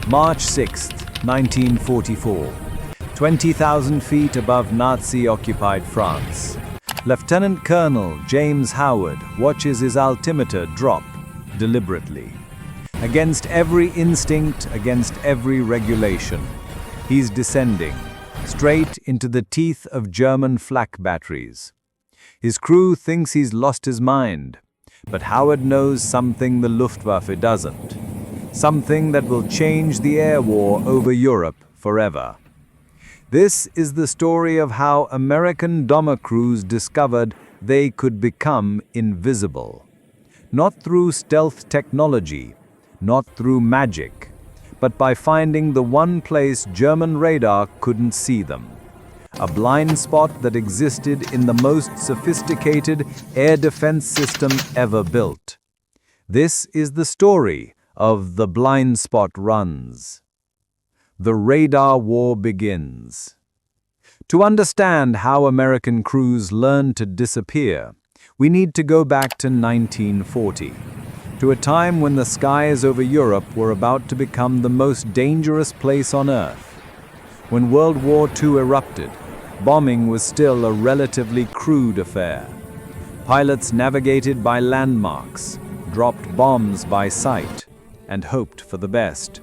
March 6, 1944. 20,000 feet above Nazi-occupied France. Lieutenant Colonel James Howard watches his altimeter drop deliberately. Against every instinct, against every regulation, he's descending, straight into the teeth of German flak batteries. His crew thinks he's lost his mind, but Howard knows something the Luftwaffe doesn't. Something that will change the air war over Europe forever. This is the story of how American bomber crews discovered they could become invisible. Not through stealth technology, not through magic, but by finding the one place German radar couldn't see them. A blind spot that existed in the most sophisticated air defense system ever built. This is the story of the blind spot runs. The radar war begins. To understand how American crews learned to disappear, we need to go back to 1940, to a time when the skies over Europe were about to become the most dangerous place on Earth. When World War II erupted, bombing was still a relatively crude affair. Pilots navigated by landmarks, dropped bombs by sight, and hoped for the best.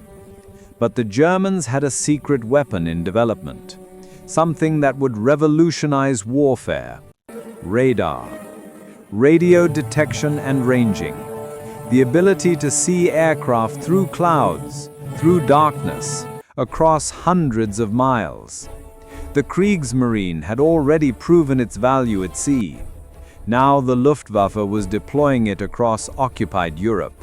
But the Germans had a secret weapon in development, something that would revolutionize warfare: radar. Radio detection and ranging. The ability to see aircraft through clouds, through darkness, across hundreds of miles. The Kriegsmarine had already proven its value at sea. Now the Luftwaffe was deploying it across occupied Europe.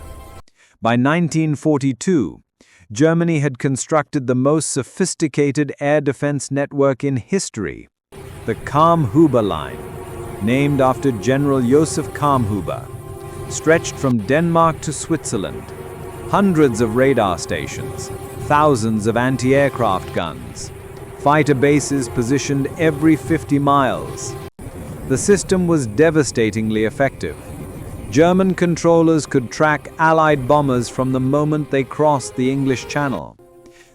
By 1942, Germany had constructed the most sophisticated air defense network in history, the Kammhuber Line, named after General Josef Kammhuber, stretched from Denmark to Switzerland. Hundreds of radar stations, thousands of anti-aircraft guns, fighter bases positioned every 50 miles. The system was devastatingly effective. German controllers could track Allied bombers from the moment they crossed the English Channel.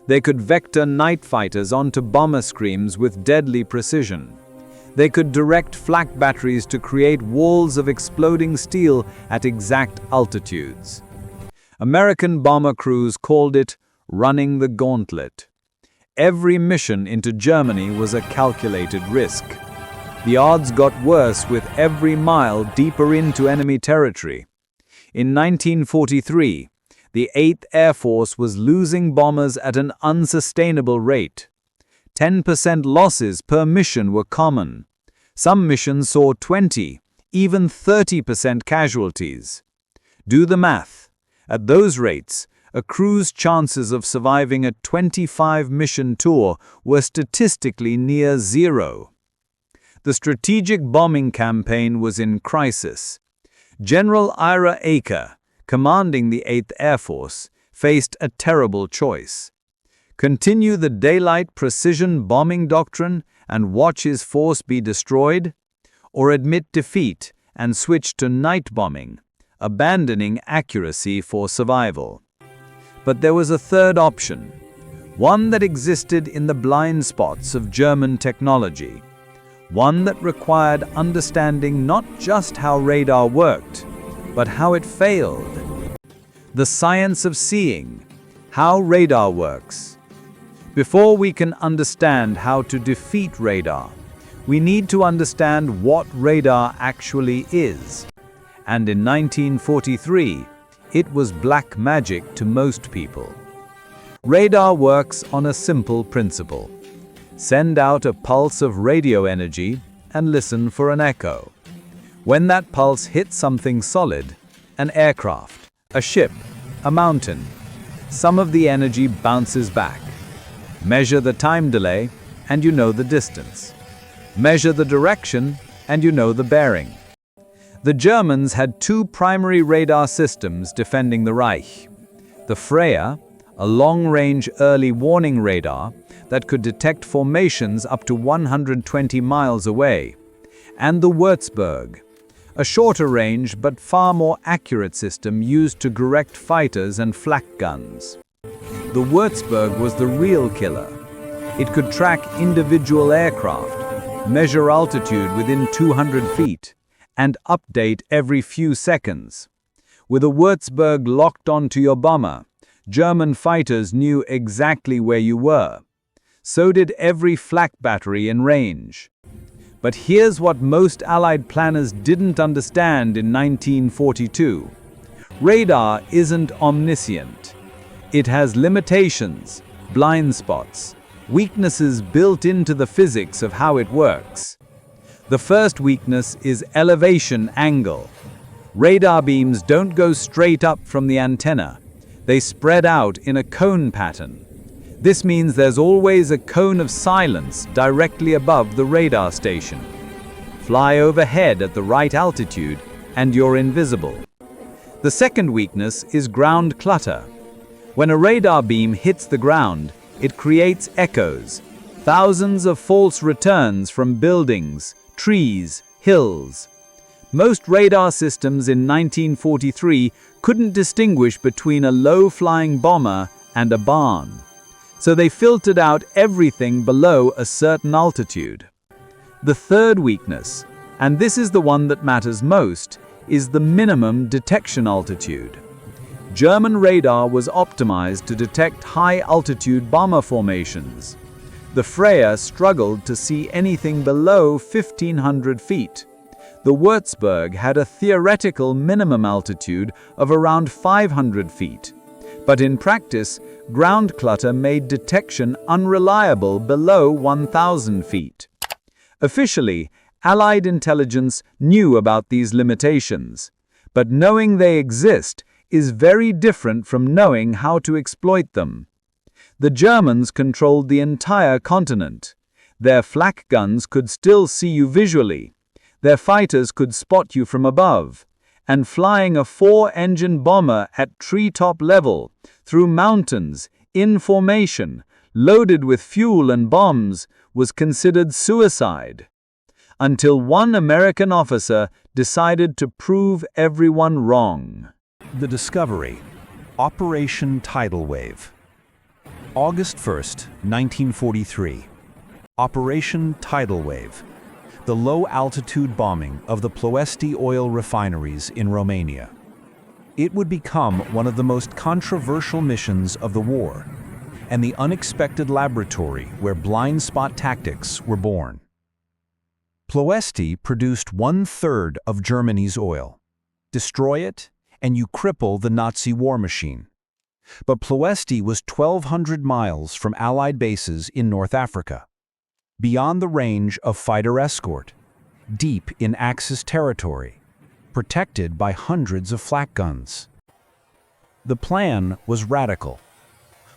They could vector night fighters onto bomber screens with deadly precision. They could direct flak batteries to create walls of exploding steel at exact altitudes. American bomber crews called it running the gauntlet. Every mission into Germany was a calculated risk. The odds got worse with every mile deeper into enemy territory. In 1943, the 8th Air Force was losing bombers at an unsustainable rate. 10% losses per mission were common. Some missions saw 20, even 30% casualties. Do the math. At those rates, a crew's chances of surviving a 25-mission tour were statistically near zero. The strategic bombing campaign was in crisis. General Ira Eaker, commanding the 8th Air Force, faced a terrible choice: continue the daylight precision bombing doctrine and watch his force be destroyed, or admit defeat and switch to night bombing, abandoning accuracy for survival. But there was a third option, one that existed in the blind spots of German technology, one that required understanding not just how radar worked, but how it failed. The science of seeing, how radar works. Before we can understand how to defeat radar, we need to understand what radar actually is. And in 1943, it was black magic to most people. Radar works on a simple principle. Send out a pulse of radio energy and listen for an echo. When that pulse hits something solid, an aircraft, a ship, a mountain, some of the energy bounces back. Measure the time delay, and you know the distance. Measure the direction, and you know the bearing. The Germans had two primary radar systems defending the Reich. The Freya, a long-range early warning radar that could detect formations up to 120 miles away, and the Würzburg, a shorter range but far more accurate system used to direct fighters and flak guns. the Würzburg was the real killer. It could track individual aircraft, measure altitude within 200 feet, and update every few seconds. With a Würzburg locked onto your bomber, German fighters knew exactly where you were. So did every flak battery in range. But here's what most Allied planners didn't understand in 1942. Radar isn't omniscient. It has limitations, blind spots, weaknesses built into the physics of how it works. The first weakness is elevation angle. Radar beams don't go straight up from the antenna. They spread out in a cone pattern. This means there's always a cone of silence directly above the radar station. Fly overhead at the right altitude and you're invisible. The second weakness is ground clutter. When a radar beam hits the ground, it creates echoes, thousands of false returns from buildings, trees, hills. Most radar systems in 1943 couldn't distinguish between a low-flying bomber and a barn. So they filtered out everything below a certain altitude. The third weakness, and this is the one that matters most, is the minimum detection altitude. German radar was optimized to detect high-altitude bomber formations. The Freya struggled to see anything below 1,500 feet. The Würzburg had a theoretical minimum altitude of around 500 feet. But in practice, ground clutter made detection unreliable below 1,000 feet. Officially, Allied intelligence knew about these limitations. But knowing they exist is very different from knowing how to exploit them. The Germans controlled the entire continent. Their flak guns could still see you visually. Their fighters could spot you from above. And flying a 4-engine bomber at treetop level, through mountains, in formation, loaded with fuel and bombs, was considered suicide. Until one American officer decided to prove everyone wrong. The discovery, Operation Tidal Wave. August 1st, 1943. Operation Tidal Wave. The low-altitude bombing of the Ploiești oil refineries in Romania. It would become one of the most controversial missions of the war, and the unexpected laboratory where blind spot tactics were born. Ploiești produced 1/3 of Germany's oil. Destroy it, and you cripple the Nazi war machine. But Ploiești was 1,200 miles from Allied bases in North Africa, beyond the range of fighter escort, deep in Axis territory, protected by hundreds of flak guns. The plan was radical.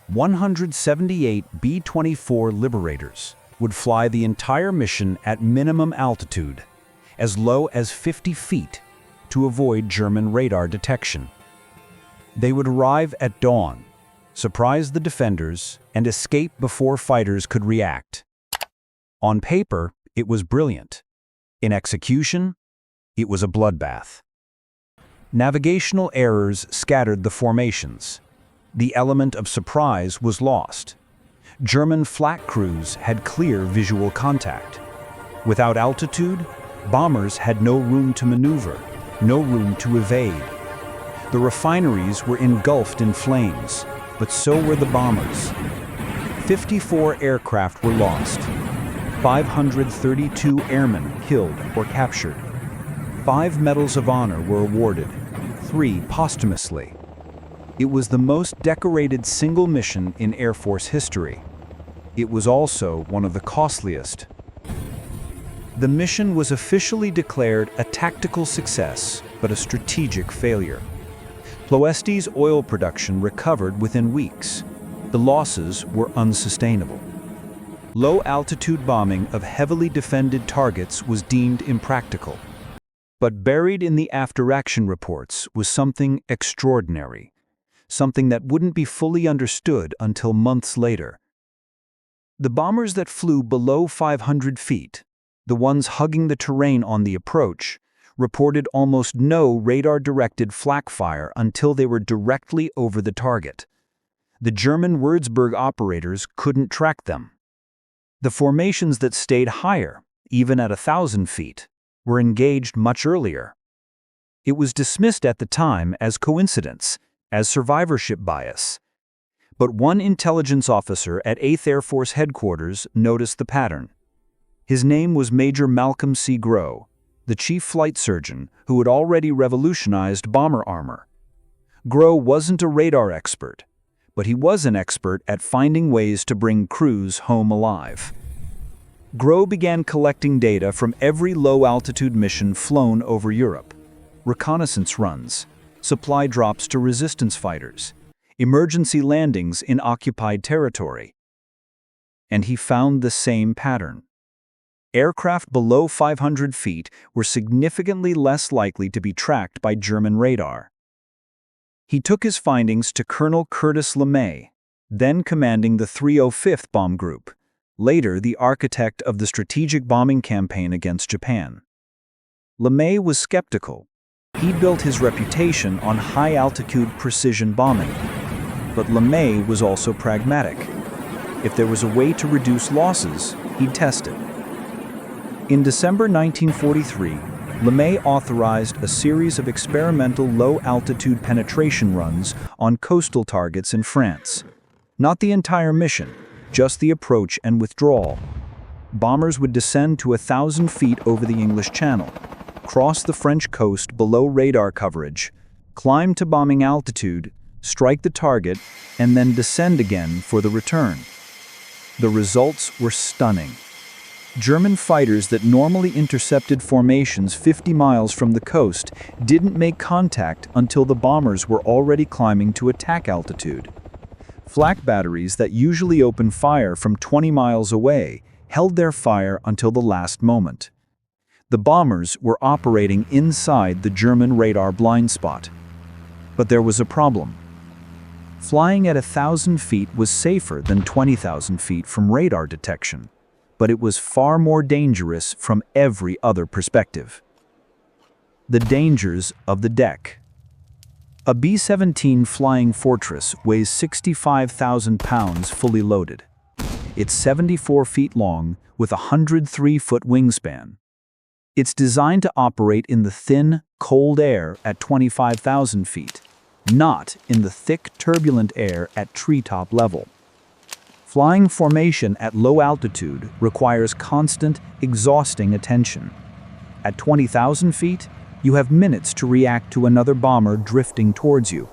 178 B-24 Liberators would fly the entire mission at minimum altitude, as low as 50 feet, to avoid German radar detection. They would arrive at dawn, surprise the defenders, and escape before fighters could react. On paper, it was brilliant. In execution, it was a bloodbath. Navigational errors scattered the formations. The element of surprise was lost. German flak crews had clear visual contact. Without altitude, bombers had no room to maneuver, no room to evade. The refineries were engulfed in flames, but so were the bombers. 54 aircraft were lost. 532 airmen killed or captured. 5 Medals of Honor were awarded, 3 posthumously. It was the most decorated single mission in Air Force history. It was also one of the costliest. The mission was officially declared a tactical success, but a strategic failure. Ploiești's oil production recovered within weeks. The losses were unsustainable. Low-altitude bombing of heavily defended targets was deemed impractical. But buried in the after-action reports was something extraordinary, something that wouldn't be fully understood until months later. The bombers that flew below 500 feet, the ones hugging the terrain on the approach, reported almost no radar-directed flak fire until they were directly over the target. The German Würzburg operators couldn't track them. The formations that stayed higher, even at 1,000 feet, were engaged much earlier. It was dismissed at the time as coincidence, as survivorship bias. But one intelligence officer at 8th Air Force Headquarters noticed the pattern. His name was Major Malcolm C. Grow, the chief flight surgeon who had already revolutionized bomber armor. Grow wasn't a radar expert, but he was an expert at finding ways to bring crews home alive. Grow began collecting data from every low-altitude mission flown over Europe. Reconnaissance runs, supply drops to resistance fighters, emergency landings in occupied territory. And he found the same pattern. Aircraft below 500 feet were significantly less likely to be tracked by German radar. He took his findings to Colonel Curtis LeMay, then commanding the 305th Bomb Group, later the architect of the strategic bombing campaign against Japan. LeMay was skeptical. He built his reputation on high-altitude precision bombing. But LeMay was also pragmatic. If there was a way to reduce losses, he'd test it. In December 1943, LeMay authorized a series of experimental low-altitude penetration runs on coastal targets in France. Not the entire mission, just the approach and withdrawal. Bombers would descend to 1,000 feet over the English Channel, cross the French coast below radar coverage, climb to bombing altitude, strike the target, and then descend again for the return. The results were stunning. German fighters that normally intercepted formations 50 miles from the coast didn't make contact until the bombers were already climbing to attack altitude. Flak batteries that usually open fire from 20 miles away held their fire until the last moment. The bombers were operating inside the German radar blind spot. But there was a problem. Flying at 1,000 feet was safer than 20,000 feet from radar detection, but it was far more dangerous from every other perspective. The dangers of the deck. A B-17 Flying Fortress weighs 65,000 pounds fully loaded. It's 74 feet long with a 103-foot wingspan. It's designed to operate in the thin, cold air at 25,000 feet, not in the thick, turbulent air at treetop level. Flying formation at low altitude requires constant, exhausting attention. At 20,000 feet, you have minutes to react to another bomber drifting towards you.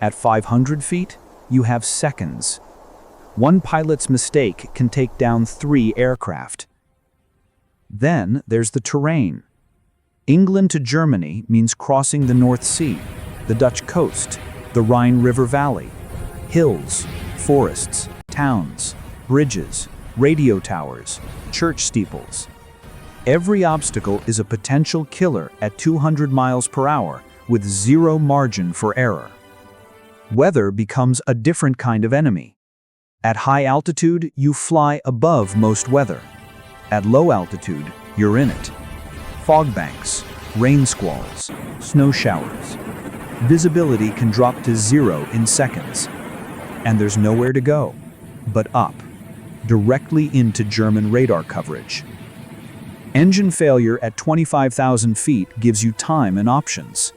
At 500 feet, you have seconds. One pilot's mistake can take down 3 aircraft. Then there's the terrain. England to Germany means crossing the North Sea, the Dutch coast, the Rhine River Valley, hills, forests, towns, bridges, radio towers, church steeples. Every obstacle is a potential killer at 200 miles per hour with zero margin for error. Weather becomes a different kind of enemy. At high altitude, you fly above most weather. At low altitude, you're in it. Fog banks, rain squalls, snow showers. Visibility can drop to 0 in seconds. And there's nowhere to go but up, directly into German radar coverage. Engine failure at 25,000 feet gives you time and options.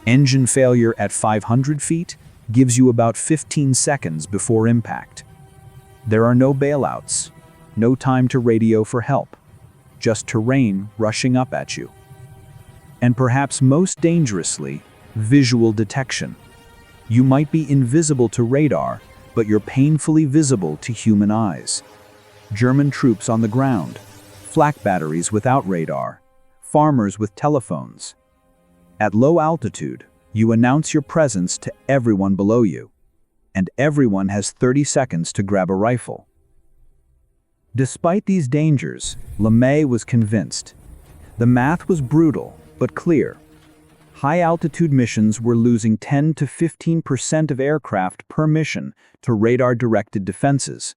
Engine failure at 500 feet gives you about 15 seconds before impact. There are no bailouts. No time to radio for help, just terrain rushing up at you. And perhaps most dangerously, visual detection. You might be invisible to radar, but you're painfully visible to human eyes. German troops on the ground, flak batteries without radar, farmers with telephones. At low altitude, you announce your presence to everyone below you, and everyone has 30 seconds to grab a rifle. Despite these dangers, LeMay was convinced. The math was brutal, but clear. High-altitude missions were losing 10 to 15% of aircraft per mission to radar-directed defenses.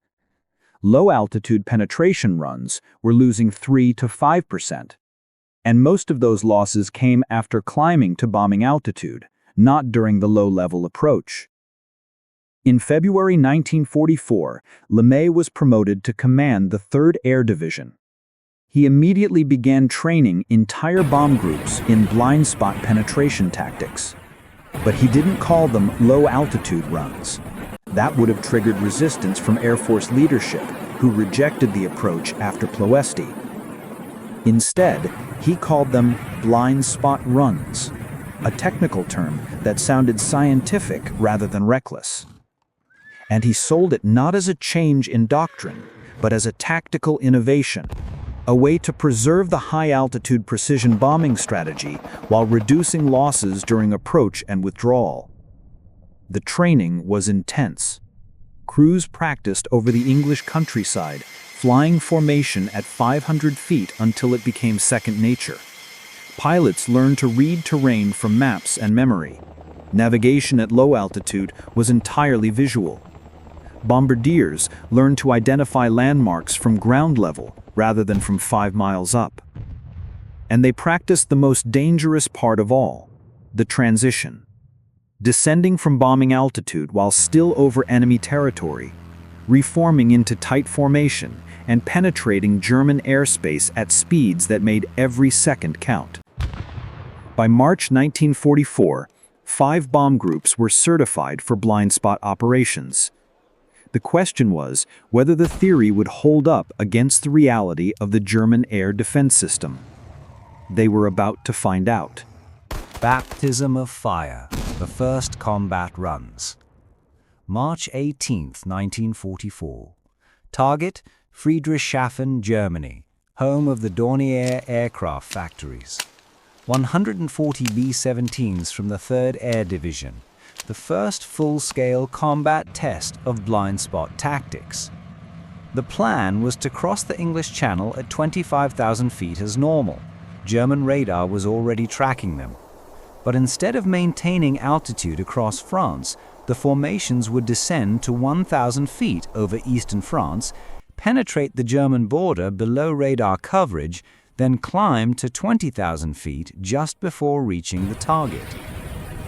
Low-altitude penetration runs were losing 3 to 5%. And most of those losses came after climbing to bombing altitude, not during the low-level approach. In February 1944, LeMay was promoted to command the 3rd Air Division. He immediately began training entire bomb groups in blind spot penetration tactics. But he didn't call them low-altitude runs. That would have triggered resistance from Air Force leadership, who rejected the approach after Ploesti. Instead, he called them blind spot runs, a technical term that sounded scientific rather than reckless. And he sold it not as a change in doctrine, but as a tactical innovation, a way to preserve the high-altitude precision bombing strategy while reducing losses during approach and withdrawal. The training was intense. Crews practiced over the English countryside, flying formation at 500 feet until it became second nature. Pilots learned to read terrain from maps and memory. Navigation at low altitude was entirely visual. Bombardiers learned to identify landmarks from ground level rather than from 5 miles up. And they practiced the most dangerous part of all, the transition. Descending from bombing altitude while still over enemy territory, reforming into tight formation, and penetrating German airspace at speeds that made every second count. By March 1944, 5 bomb groups were certified for blind spot operations. The question was whether the theory would hold up against the reality of the German air defense system. They were about to find out. Baptism of Fire, the first combat runs. March 18, 1944. Target, Friedrichshafen, Germany, home of the Dornier aircraft factories. 140 B-17s from the 3rd Air Division, the first full-scale combat test of blind spot tactics. The plan was to cross the English Channel at 25,000 feet as normal. German radar was already tracking them. But instead of maintaining altitude across France, the formations would descend to 1,000 feet over eastern France, penetrate the German border below radar coverage, then climb to 20,000 feet just before reaching the target.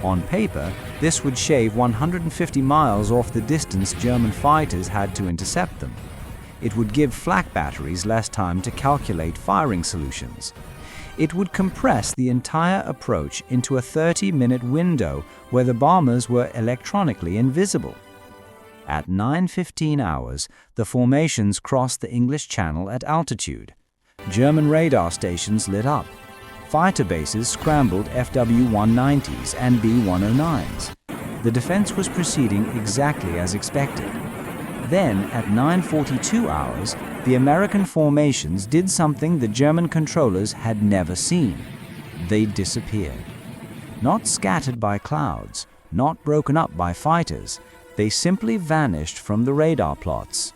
On paper, this would shave 150 miles off the distance German fighters had to intercept them. It would give flak batteries less time to calculate firing solutions. It would compress the entire approach into a 30-minute window where the bombers were electronically invisible. At 9:15 hours, the formations crossed the English Channel at altitude. German radar stations lit up. Fighter bases scrambled FW-190s and B-109s. The defense was proceeding exactly as expected. Then, at 9:42 hours, the American formations did something the German controllers had never seen. They disappeared. Not scattered by clouds, not broken up by fighters, they simply vanished from the radar plots.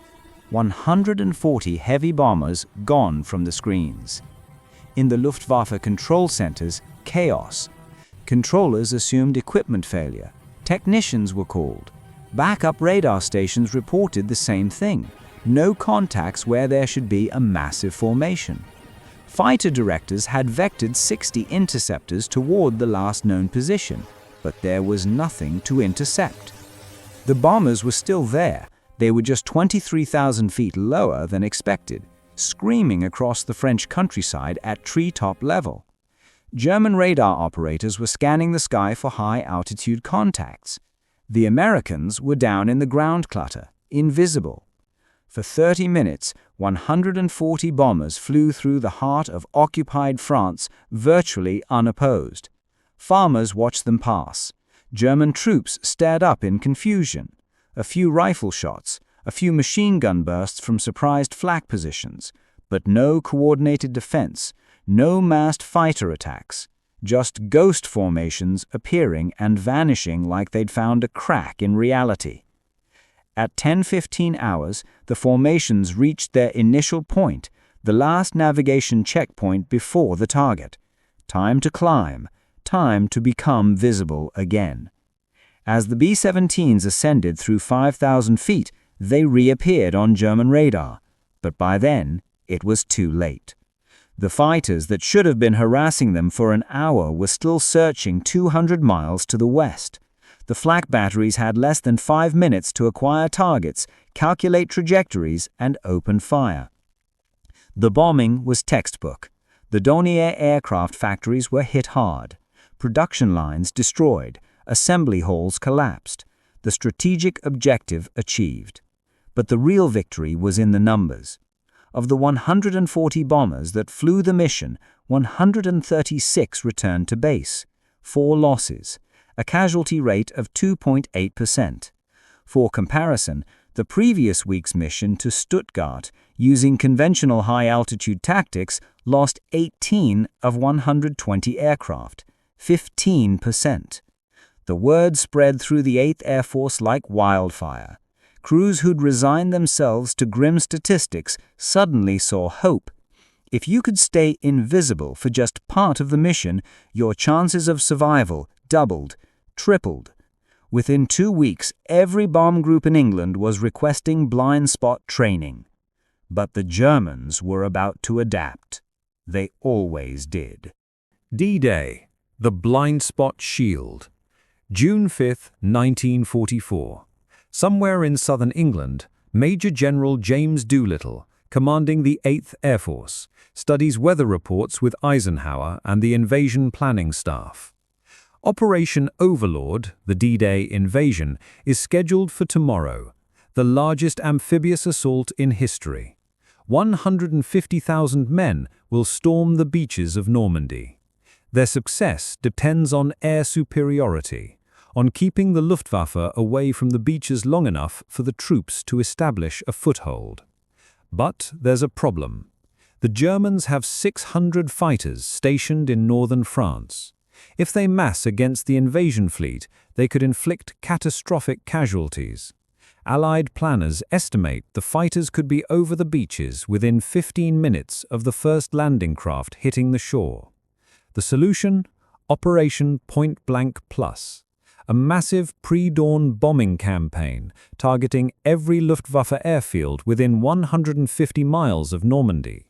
140 heavy bombers gone from the screens. In the Luftwaffe control centers, chaos. Controllers assumed equipment failure. Technicians were called. Backup radar stations reported the same thing. No contacts where there should be a massive formation. Fighter directors had vectored 60 interceptors toward the last known position, but there was nothing to intercept. The bombers were still there. They were just 23,000 feet lower than expected, screaming across the French countryside at treetop level. German radar operators were scanning the sky for high-altitude contacts. The Americans were down in the ground clutter, invisible. For 30 minutes, 140 bombers flew through the heart of occupied France, virtually unopposed. Farmers watched them pass. German troops stared up in confusion. A few rifle shots, a few machine gun bursts from surprised flak positions, but no coordinated defense, no massed fighter attacks, just ghost formations appearing and vanishing like they'd found a crack in reality. At 10:15 hours, the formations reached their initial point, the last navigation checkpoint before the target. Time to climb, time to become visible again. As the B-17s ascended through 5,000 feet, they reappeared on German radar, but by then, it was too late. The fighters that should have been harassing them for an hour were still searching 200 miles to the west. The flak batteries had less than 5 minutes to acquire targets, calculate trajectories, and open fire. The bombing was textbook. The Dornier aircraft factories were hit hard. Production lines destroyed. Assembly halls collapsed. The strategic objective achieved. But the real victory was in the numbers. Of the 140 bombers that flew the mission, 136 returned to base. 4 losses, a casualty rate of 2.8%. For comparison, the previous week's mission to Stuttgart, using conventional high-altitude tactics, lost 18 of 120 aircraft, 15%. The word spread through the 8th Air Force like wildfire. Crews who'd resigned themselves to grim statistics suddenly saw hope. If you could stay invisible for just part of the mission, your chances of survival doubled, tripled. Within 2 weeks, every bomb group in England was requesting blind spot training. But the Germans were about to adapt. They always did. D-Day, the blind spot shield. June 5, 1944. Somewhere in southern England, Major General James Doolittle, commanding the 8th Air Force, studies weather reports with Eisenhower and the invasion planning staff. Operation Overlord, the D-Day invasion, is scheduled for tomorrow, the largest amphibious assault in history. 150,000 men will storm the beaches of Normandy. Their success depends on air superiority, on keeping the Luftwaffe away from the beaches long enough for the troops to establish a foothold. But there's a problem. The Germans have 600 fighters stationed in northern France. If they mass against the invasion fleet, they could inflict catastrophic casualties. Allied planners estimate the fighters could be over the beaches within 15 minutes of the first landing craft hitting the shore. The solution? Operation Point Blank Plus, a massive pre-dawn bombing campaign targeting every Luftwaffe airfield within 150 miles of Normandy.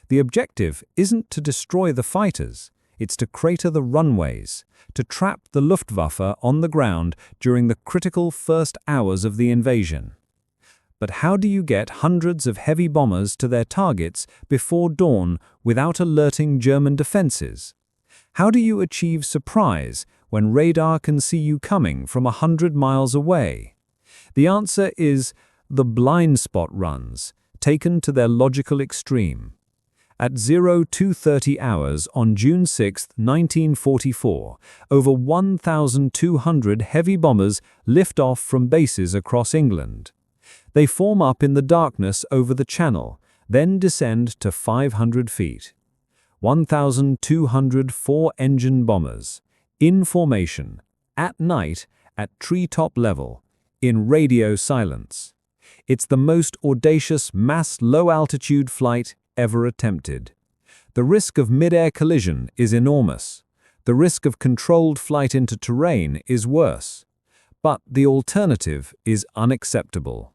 The objective isn't to destroy the fighters, it's to crater the runways, to trap the Luftwaffe on the ground during the critical first hours of the invasion. But how do you get hundreds of heavy bombers to their targets before dawn without alerting German defenses? How do you achieve surprise when radar can see you coming from 100 miles away? The answer is the blind spot runs, taken to their logical extreme. At 0230 hours on June 6, 1944, over 1,200 heavy bombers lift off from bases across England. They form up in the darkness over the Channel, then descend to 500 feet. 1,200 four-engine bombers, in formation, at night, at treetop level, in radio silence. It's the most audacious mass low-altitude flight ever attempted. The risk of mid-air collision is enormous. The risk of controlled flight into terrain is worse. But the alternative is unacceptable.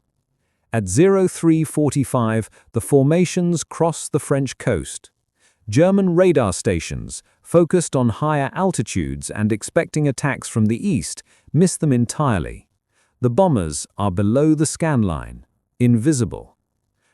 At 0345, the formations cross the French coast. German radar stations, focused on higher altitudes and expecting attacks from the east, miss them entirely. The bombers are below the scan line, invisible.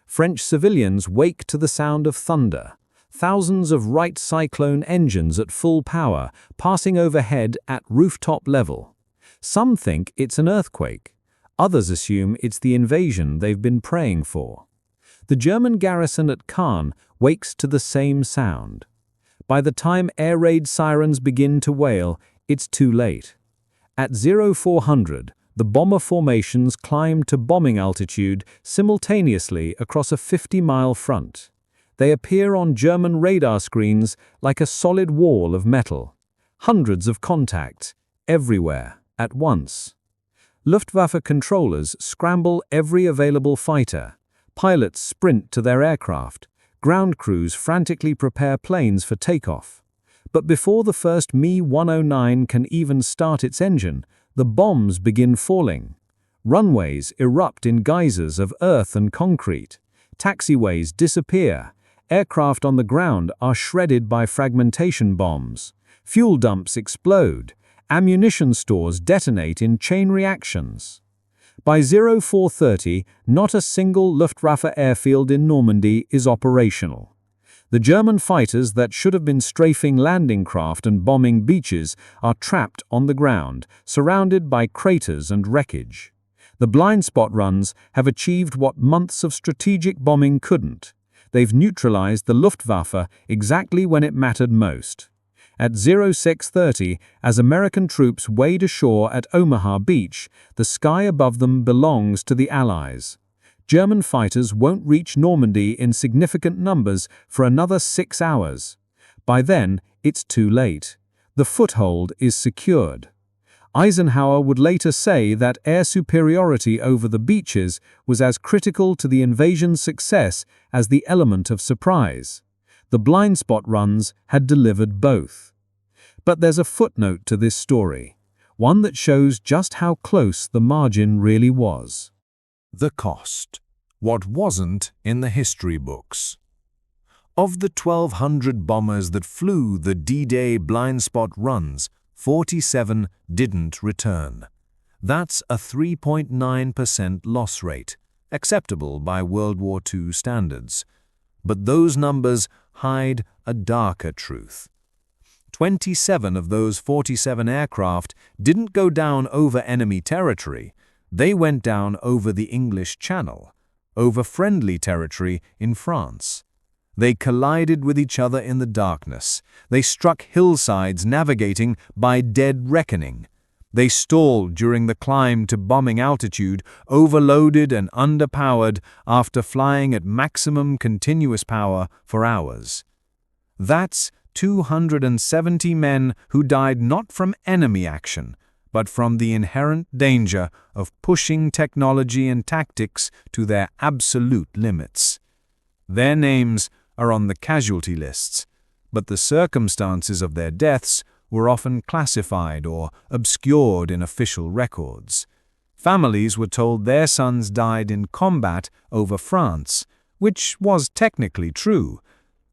French civilians wake to the sound of thunder. Thousands of Wright Cyclone engines at full power, passing overhead at rooftop level. Some think it's an earthquake. Others assume it's the invasion they've been praying for. The German garrison at Caen wakes to the same sound. By the time air raid sirens begin to wail, it's too late. At 0400, the bomber formations climb to bombing altitude simultaneously across a 50-mile front. They appear on German radar screens like a solid wall of metal. Hundreds of contacts, everywhere, at once. Luftwaffe controllers scramble every available fighter. Pilots sprint to their aircraft. Ground crews frantically prepare planes for takeoff. But before the first Me-109 can even start its engine, the bombs begin falling. Runways erupt in geysers of earth and concrete. Taxiways disappear. Aircraft on the ground are shredded by fragmentation bombs. Fuel dumps explode. ammunition stores detonate in chain reactions. By 0430, not a single Luftwaffe airfield in Normandy is operational. The German fighters that should have been strafing landing craft and bombing beaches are trapped on the ground, surrounded by craters and wreckage. The blind spot runs have achieved what months of strategic bombing couldn't. They've neutralized the Luftwaffe exactly when it mattered most. At 0630, as American troops wade ashore at Omaha Beach, the sky above them belongs to the Allies. German fighters won't reach Normandy in significant numbers for another 6 hours. By then, it's too late. The foothold is secured. Eisenhower would later say that air superiority over the beaches was as critical to the invasion's success as the element of surprise. The blind spot runs had delivered both. But there's a footnote to this story, one that shows just how close the margin really was. The cost. What wasn't in the history books. Of the 1,200 bombers that flew the D-Day blind spot runs, 47 didn't return. That's a 3.9% loss rate, acceptable by World War II standards. But those numbers hide a darker truth. 27 of those 47 aircraft didn't go down over enemy territory. They went down over the English Channel, over friendly territory in France. They collided with each other in the darkness. They struck hillsides navigating by dead reckoning. They stalled during the climb to bombing altitude, overloaded and underpowered after flying at maximum continuous power for hours. That's 270 men who died not from enemy action, but from the inherent danger of pushing technology and tactics to their absolute limits. Their names are on the casualty lists, but the circumstances of their deaths were often classified or obscured in official records. Families were told their sons died in combat over France, which was technically true.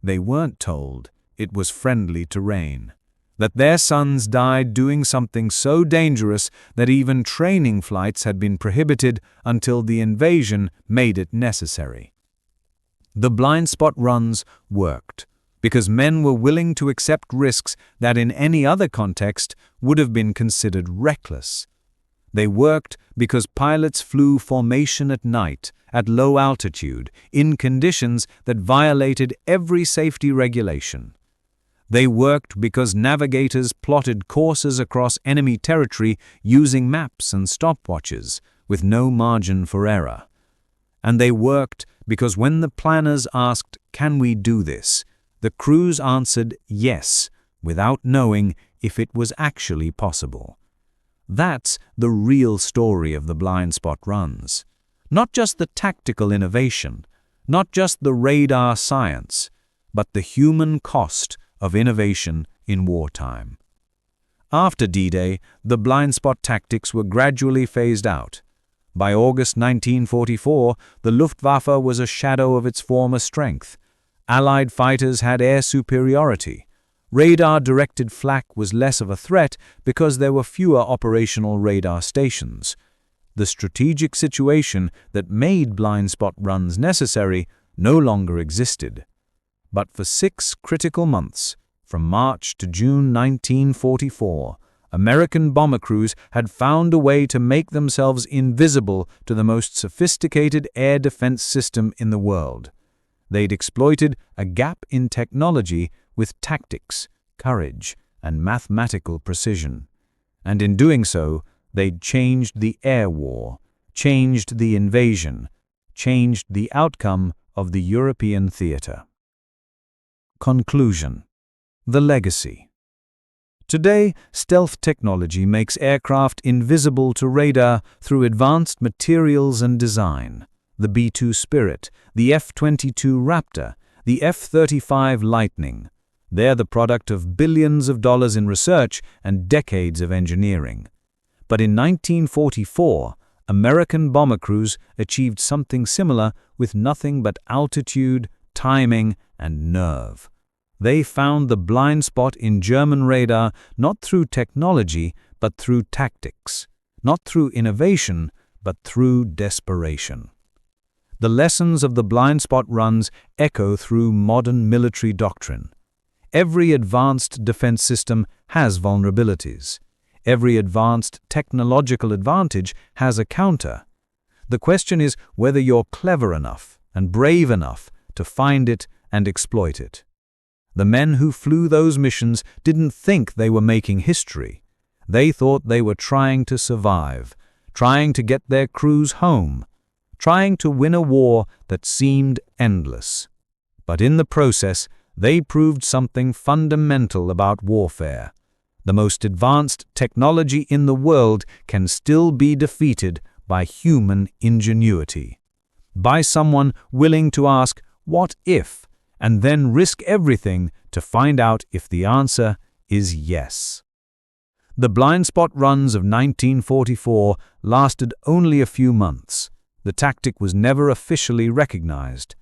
They weren't told it was friendly terrain, that their sons died doing something so dangerous that even training flights had been prohibited until the invasion made it necessary. The blind spot runs worked because men were willing to accept risks that in any other context would have been considered reckless. They worked because pilots flew formation at night, at low altitude, in conditions that violated every safety regulation. They worked because navigators plotted courses across enemy territory using maps and stopwatches, with no margin for error. And they worked because when the planners asked, "Can we do this?" the crews answered yes, without knowing if it was actually possible. That's the real story of the blind spot runs. Not just the tactical innovation, not just the radar science, but the human cost of innovation in wartime. After D-Day, the blind spot tactics were gradually phased out. By August 1944, the Luftwaffe was a shadow of its former strength. Allied fighters had air superiority. Radar-directed flak was less of a threat because there were fewer operational radar stations. The strategic situation that made blind spot runs necessary no longer existed. But for 6 critical months, from March to June 1944, American bomber crews had found a way to make themselves invisible to the most sophisticated air defense system in the world. They'd exploited a gap in technology with tactics, courage, and mathematical precision. And in doing so, they'd changed the air war, changed the invasion, changed the outcome of the European theater. Conclusion. The legacy. Today, stealth technology makes aircraft invisible to radar through advanced materials and design. The B-2 Spirit, the F-22 Raptor, the F-35 Lightning. They're the product of billions of dollars in research and decades of engineering. But in 1944, American bomber crews achieved something similar with nothing but altitude, timing, and nerve. They found the blind spot in German radar not through technology, but through tactics, not through innovation, but through desperation. The lessons of the blind spot runs echo through modern military doctrine. Every advanced defense system has vulnerabilities. Every advanced technological advantage has a counter. The question is whether you're clever enough and brave enough to find it and exploit it. The men who flew those missions didn't think they were making history. They thought they were trying to survive, trying to get their crews home, trying to win a war that seemed endless. But in the process, they proved something fundamental about warfare. The most advanced technology in the world can still be defeated by human ingenuity. By someone willing to ask, "What if?" and then risk everything to find out if the answer is yes. The blind spot runs of 1944 lasted only a few months. The tactic was never officially recognized.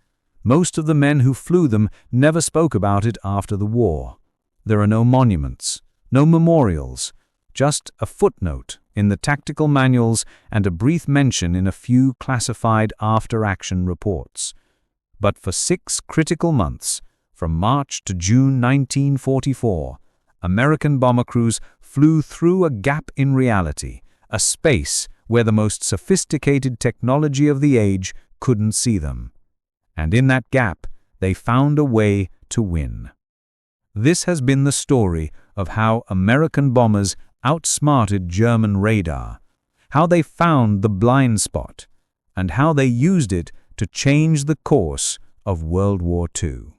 Most of the men who flew them never spoke about it after the war. There are no monuments, no memorials, just a footnote in the tactical manuals and a brief mention in a few classified after-action reports. But for 6 critical months, from March to June 1944, American bomber crews flew through a gap in reality, a space where the most sophisticated technology of the age couldn't see them. And in that gap, they found a way to win. This has been the story of how American bombers outsmarted German radar, how they found the blind spot, and how they used it to change the course of World War II.